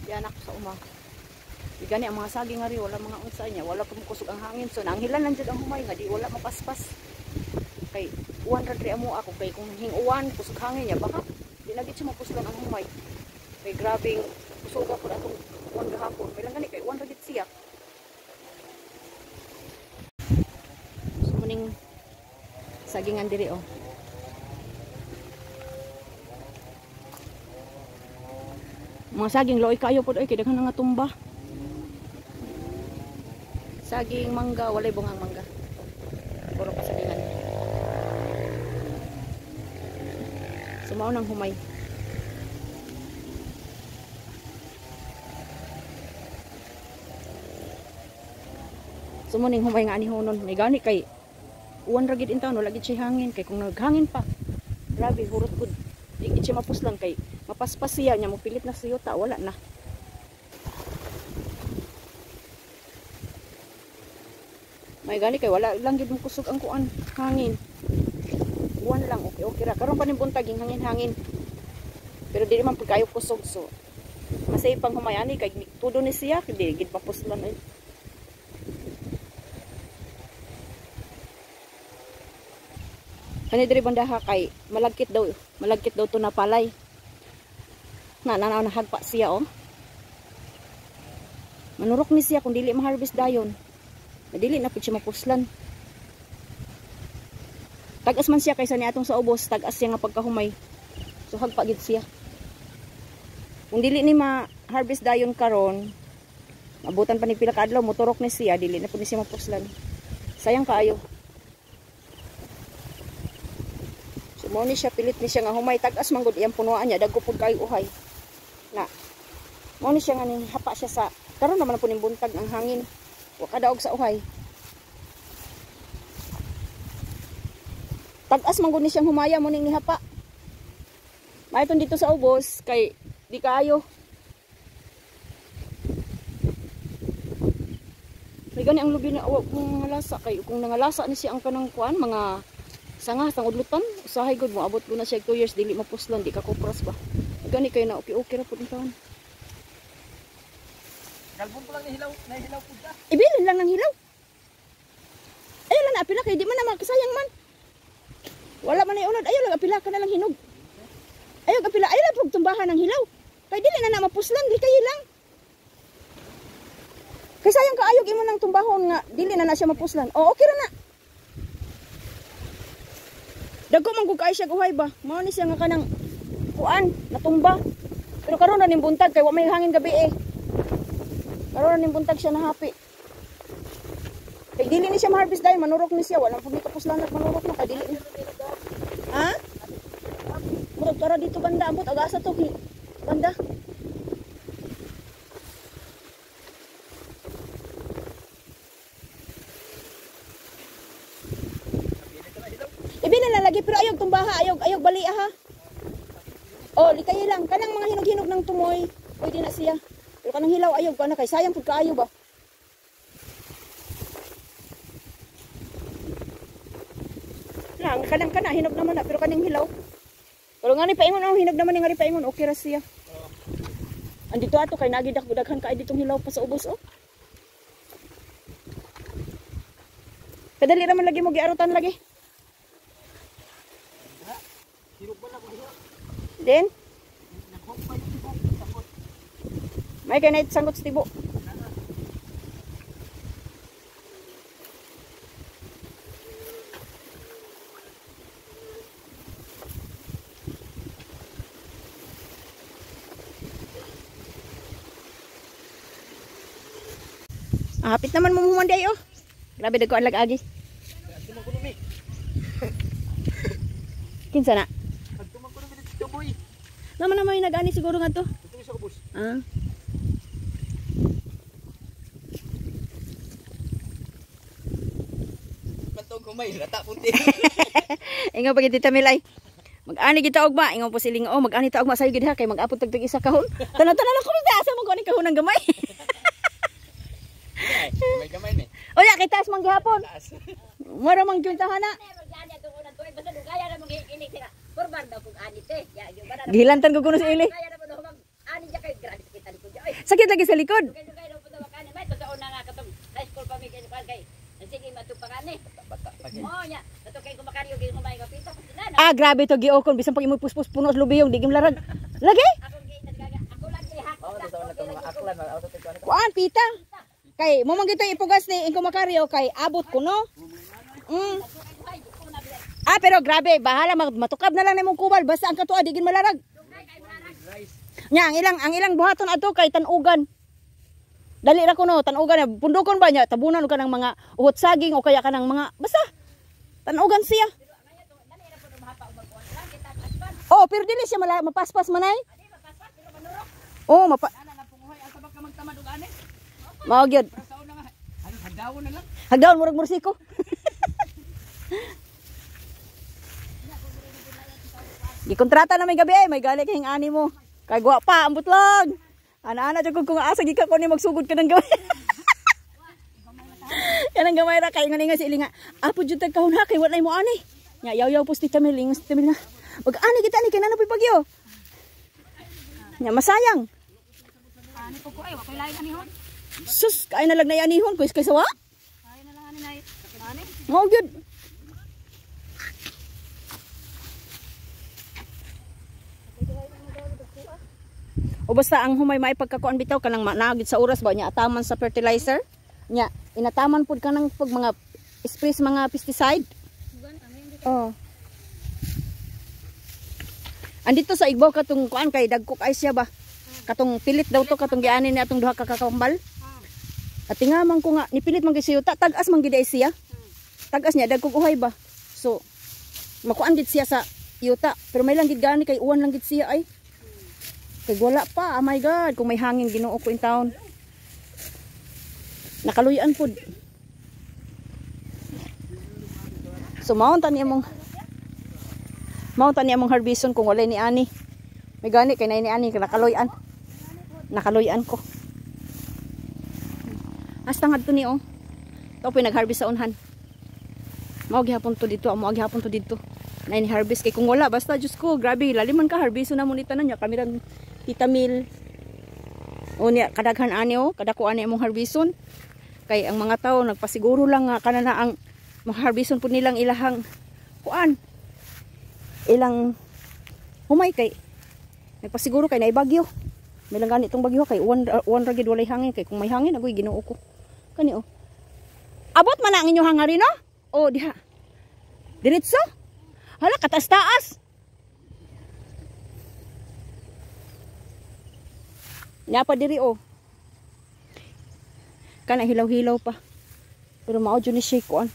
Yan ako sa uma. Di gani ang mga saging nga rin, wala mga unsa niya, wala kumukusog ang hangin. So nanghilan lang dyan ang humay nga, di wala mapaspas. Kay uwan ra diri amo ako, kay kung hinguwan, kusog hangin niya, baka di lagi siya mapuslan ang humay. Kay grabing kusog ako na itong uwan gahapon. Kailan gani, kay uwan ra gid siya. So muning sagingan diri oh. Mga saging loy kayo pod ay kay daghan nga tumba. Saging mangga, walay bungang mangga. Puro kasagingan. Sumao nang humay. Sumuning humay nga ani honon. May gani kay uwan ra gid intaw no lagi siya hangin kay kung naghangin pa. Grabe hurot gud. Di gid siya mapuslan kay mapaspas siya nya mo pilit na siyota wala na. May gani kay wala lang gid mo kusog ang kuan hangin. Uwan lang okay okay ra. Karon pa ning buntag yung hangin-hangin. Pero dili man pud kayo kusog so masay pang humayani kay tudo ni siya di gid mapuslan ay. Kani diri bandaha kay malagkit daw to na palay. Nahagpa siya oh. Manurok ni siya kung dili ma-harvest dayon. Dili na pud siya mapuslan. Tagas man siya kaysa ni atong sa ubos, tagas siya nga pagkahumay. So hagpa gid siya. Kung dili ni ma-harvest dayon karon, abutan pa ni pila ka adlaw motorok ni siya, dili na pud ni siya mapuslan. Sayang kaayo. So mo ni siya pilit ni siya nga humay, tagas man gud iyang punuan niya, dagko pud kayo uhay. Na. Mo ni siya nga ning hapa siya sa karon naman po ning buntag ang hangin. Wa kadaog sa uhay. Tagas man gud ni siyang humaya mo ning nihapa. Maiton dito sa ubos kay di kaayo. May gani ang lubi na kung nangalasa kay kung nangalasa ni siya ang kanang kuan mga sanga sang udlutan usahay gud mo abot ko na siya 2 years dili mapuslan di ka kupras ba. Gani kay na okay ra pud taon. Galbon ko lang na hilaw pud ka. Ibilin lang ng hilaw. Ay lang apila kay di man na makasayang man. Wala man ay unod ayo lang apila ka na lang hinog. Ayo apila ay lang pug tumbahan ng hilaw. Kay dili na mapuslan di kay lang. Kay sayang kaayog imo nang tumbahon nga dili na siya mapuslan. O okay ra na. Dagko man gud kay siya uhay ba. Mao ni siya nga kanang kuan natumba. Pero karon na ning buntag kay wa may hangin gabi eh. Karon na ning buntag siya nahapi. Kay dili ni siya ma-harvest dahil manurok ni siya wala pud ni kapuslan at manurok na kay dili ni. Ha? Murag tara dito banda ambot agasa to banda. Ibili na lagi pero ayog tumbaha, ayog bali ha. Oh, likay lang kanang mga hinog-hinog ng tumoy. Pwede na siya. Pero kanang hilaw ayog kana kay sayang pud kaayo ba. Lang kanang kana hinog naman na pero kaning hilaw. Pero ngani paingon ang hinog naman ngari paingon okay ra siya. Andito ato kay nagidak daghan kay ditong hilaw pa sa ubos oh. Kadali ra man lagi mo giarutan lagi. Then may kanay sanggot sa tibo. Hapit naman mo humanday oh. Grabe dagko ang lag-agi. Kinsa na? Naman may nag-ani siguro nga to. Ito sa ubos. Ah. Pantog kumay lata punti. Ingon pag Tita Milay. Mag-ani kita og ba? Ingon po siling oh, mag-ani ta og ma sayo gid ha kay mag-apot tag isa kahon. Tanan-tanan ako sa asa mo ko ni kahon ng gamay. May gamay ni. Oya kay taas man gihapon. Mura mang juntahan na. Gilantan ko kuno sa ili. Sakit lagi sa likod. Dugay-dugay daw po daw kanin. May totoo na nga katong high school pa mi kay kay. Sige matupakani. Bata pa gid. Oh nya, kato kay kumakariyo kay kumay kapita pa sila na. Ah, grabe to giokon bisan pag imo puspos puno sa lubiyong digim larag. Lagi? Ako kay nagaga. Ako lang kay hakot. Oh, sa wala mga aklan, auto take ko. Kuan pita. Kay mo man gito ipugas ni Inko Macario kay abot ko no. Ah, pero grabe, bahala matukab na lang nimong kubal basta ang katuwa digin malarag. Nya ang ilang buhaton ato kay tanugan. Dali ra kuno tanugan pundukon ba nya tabunan ka ng mga uhot saging o kaya ka ng mga basta tanugan siya. Oh, pero dili siya mapaspas manay. Oh, mao gyud. Hagdawon na lang. Hagdaon murag mursiko. Gikontrata na may gabi may gali kayong ani mo. Kay guwa pa ambot lang. Ana-ana jud kung asa gika ko ni magsugod ka ng gawi. Kanang gamay ra kay nga si ilinga. Apo jud tag kahon ha kay wala mo ani. Nya yaw-yaw pusti Tamil ingon si Tamil nga. Wag ani kita ni kinana poy bagyo. Nya masayang. Ani po ko ay wa koy lain anihon. Sus kay na lag na anihon ko kay sawa. Ay na lang ani nay. Ani. Mao gyud. O basta ang humay maipagkakuan bitaw kanang managid sa oras ba nya ataman sa fertilizer nya inataman pud kanang pag mga spray sa mga pesticide. Oh. Andito sa Igbo katong kuan kay dagko kay siya ba. Katong pilit daw to katong giani ni atong duha ka kakambal. At tingamang ko nga nipilit man gyud siya tagas man gid siya. Tagas niya dagko uhay ba. So makuan gid siya sa yuta pero may lang gid gani kay uwan lang gid siya ay. Kay wala pa, oh my god, kung may hangin Ginoo ko in town. Nakaluyan pud. So maunta ni among harbison kung wala ni ani. May gani kay ni ani nakaluyan. Nakaluyan ko. Hasta ngadto ni oh. To po nag-harvest sa unhan. Mao gihapon to dito, mao gihapon to dito. Na ni harvest kay kung wala basta Diyos ko, grabe, laliman ka harbison na mo ni tanan nya kamirang Tamil. O niya kadaghan ani o, kadako ani among harbison. Kay ang mga tao nagpasiguro lang nga kanana ang maharbison pud nilang ilahang kuan. Ilang humay kay nagpasiguro kay naibagyo. May lang gani itong bagyo kay uwan ra gid walay hangin kay kung may hangin agoy Ginoo ko. Kani o. Abot man ang inyong hangarin no? O diha. Diretso? Hala kataas-taas. Nya pa diri oh. Kana hilaw-hilaw pa. Pero mao jud ni shake on.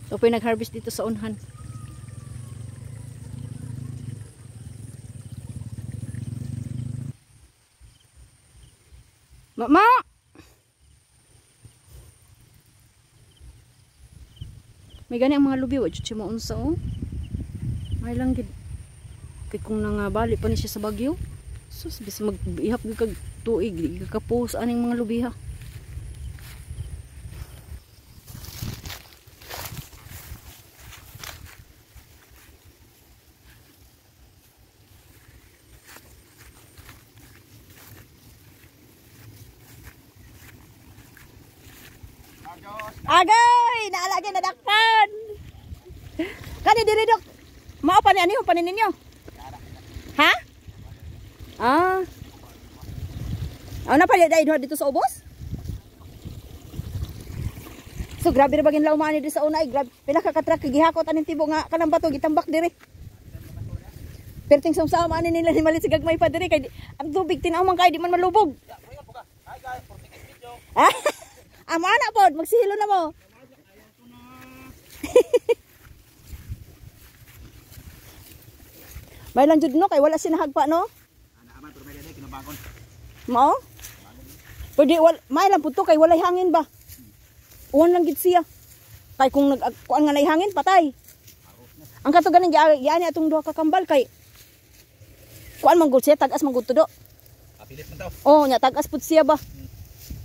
So, po nag-harvest dito sa unhan. Mama! May gani ang mga lubi. Wajud siya maunsa oh. May lang gid. Kaya kung nangabali pa ni siya sa bagyo. Sus, bis mag-ihap kag tuig. Kapos aning mga lubi ha. Agay! Naalagay na dakpan! Kani diri dok? Mao pa ni ani panin ninyo? Ha? Ah. Ano pa dito sa ubos? So grabe ra bagin lawman ni sa una ay grabe. Pila ka katrak gihakot aning tibo nga kanang bato gitambak diri. Perting sama ani nila ni malit sigag may pa diri kay ang tubig tinaw man kay di man malubog. Amo ana pod, magsihilo na mo. May lang jud no kay wala sinahagpa no. Aman pero may gani kinabangon. Mao? Pwede may lang pud to kay walay hangin ba. Uwan lang gid siya. Kay kung kuan nga nay hangin patay. Ang kato ganing giani atong duha ka kambal kay kuan man gud siya tag-as man gud tudo. Apilit man taw. Oh, nya tag-as pud siya ba.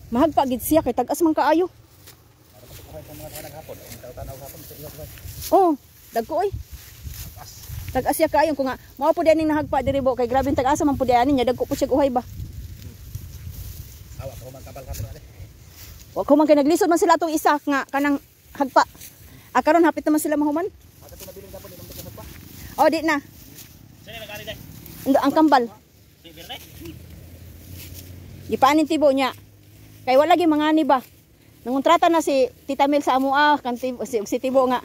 Mahagpa gid siya kay tag-as man kaayo. Oh, dagko oy. Tag-as siya kaayo ko nga mao pud aning nahagpa diri bo kay grabe tag-asa man pud ani nya dagko pud siya uhay ba. Awa ko man kabal ka ale. Wa ko man kay naglisod man sila atong isa nga kanang hagpa. Karon hapit naman sila mahuman. Ada to nabiling kapon imong ka pa. Oh, di na. Sini nagani dai. Ang kambal. Si Birne. Gipaanin tibo niya. Kay wala gi mangani ba. Nangontrata na si Tita Mel sa amo kan si tibo nga.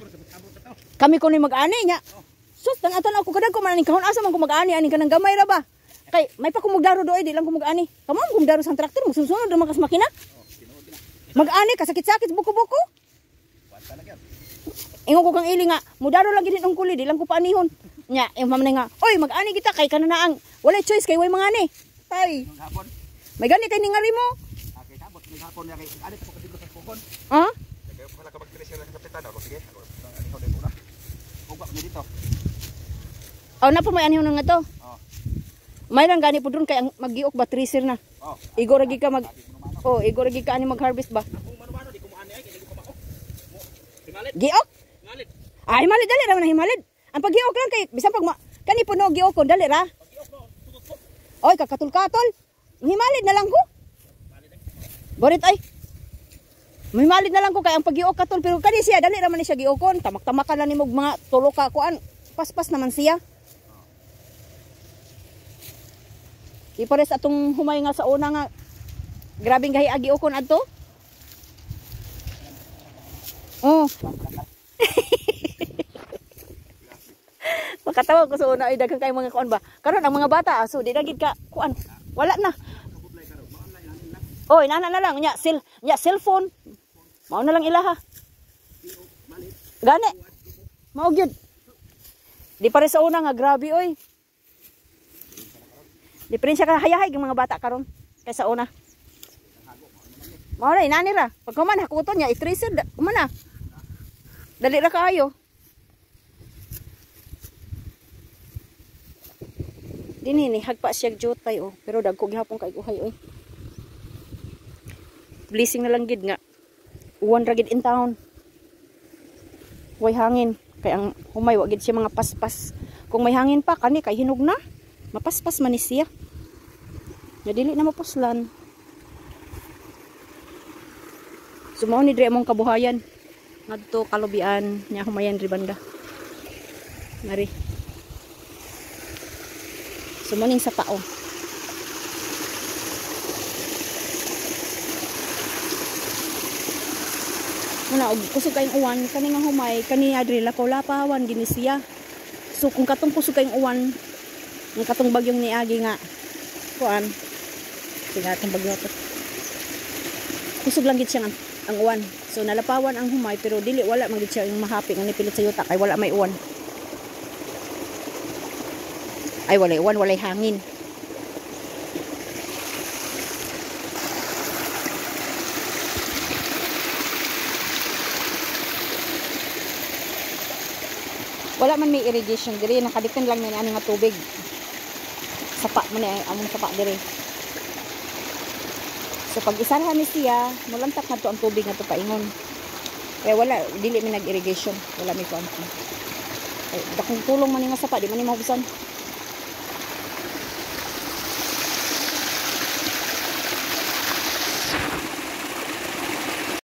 Kami ko ni mag-ani nya. Sus, dan atan ako kadag ko man kahon asa man ko mag-ani ani kanang gamay ra ba. Kay may pa kumugdaro doy di lang ko mag-ani. Kamo kumugdaro sa traktor mo sunod ra makas makina. Mag-ani kasakit-sakit buko-buko. Ingon ko kang ili nga, mudaro lang gid ng kuli di lang ko paanihon. Nya, yung mamnay nga, oy mag-ani kita kay kananaang wala choice kay way mangani. Tay. Hapon. May gani kay ningali mo. Okay, sabot ni hapon ya kay alit ko kadto sa pukon. Ha? Kaya pala ka mag-trace sa kapitan ako sige. Ako ang anihon dito na. Ugba ni dito. Oh, na po may anihon nga to. Oh. May lang gani po dun kay ang maggiok ba tracer na. Oh. Igo ragi ka igo ragi ka ani mag-harvest ba. Kung mano-mano di ko maani ay kini ko mako. Himalit. Giok? Himalit. Ay, himalid dali ra man himalid. Ang paggiok lang kay bisan pag kani puno giok ko dali ra. Oy, kakatul-katol. Himalid na lang ko. Borit ay. Himalid na lang ko kay ang paggiok katol pero kani siya dali ra man siya giokon. Tamak-tamakan lang nimo mga tulo ka kuan. Paspas naman siya. Ipares atong humay nga sa una nga grabing gahi agi okon adto. Oh. Makatawa ko sa una ay daghang kay mga kuan ba. Karon ang mga bata so di na gid ka kuan. Wala na. Oy, nana na lang nya cellphone. Mao na lang ilaha. Gani. Mao gyud. Di pare sa una nga grabe oy. Diferensya ka hayahay ng mga bata karon kaysa una. Mao na inani ra. Pag kuman hakuton nya i-tracer kumana. Dali ra kaayo. Dinini hagpa siya jutay oh, pero dagko gihapon kay uhay oy. Blessing na lang gid nga. Uwan ra gid in town. Way hangin kay ang humay wa gid siya mga paspas. Kung may hangin pa kani kay hinog na. Mapaspas man ni siya. Ya dili na mapuslan. Sumaw ni dire among kabuhayan. Ngadto kalubian nya humayan ri banda. Mari. Sumuning sa tao. Muna og kusog kayong uwan kani nga humay kani adri lakaw-lapawan gini siya. So kung katong kusog kayong uwan ng katong bagyong niagi nga kuan sila atong bagyo to. Kusog lang gid siya ang uwan. So nalapawan ang humay pero dili wala man gid siya yung mahapi nga nipilit sa yuta kay wala may uwan. Ay walay uwan, walay hangin. Wala man may irrigation diri, nakadepend lang na ani nga tubig. Sapa mo na among sapa diri. So pag isarahan ni siya, mulantak na to ang tubig nga to paingon. Kaya wala dili mi nag-irrigation, wala mi kuan. Ay dakong tulong man ni nga sapa, di man ni mahubusan.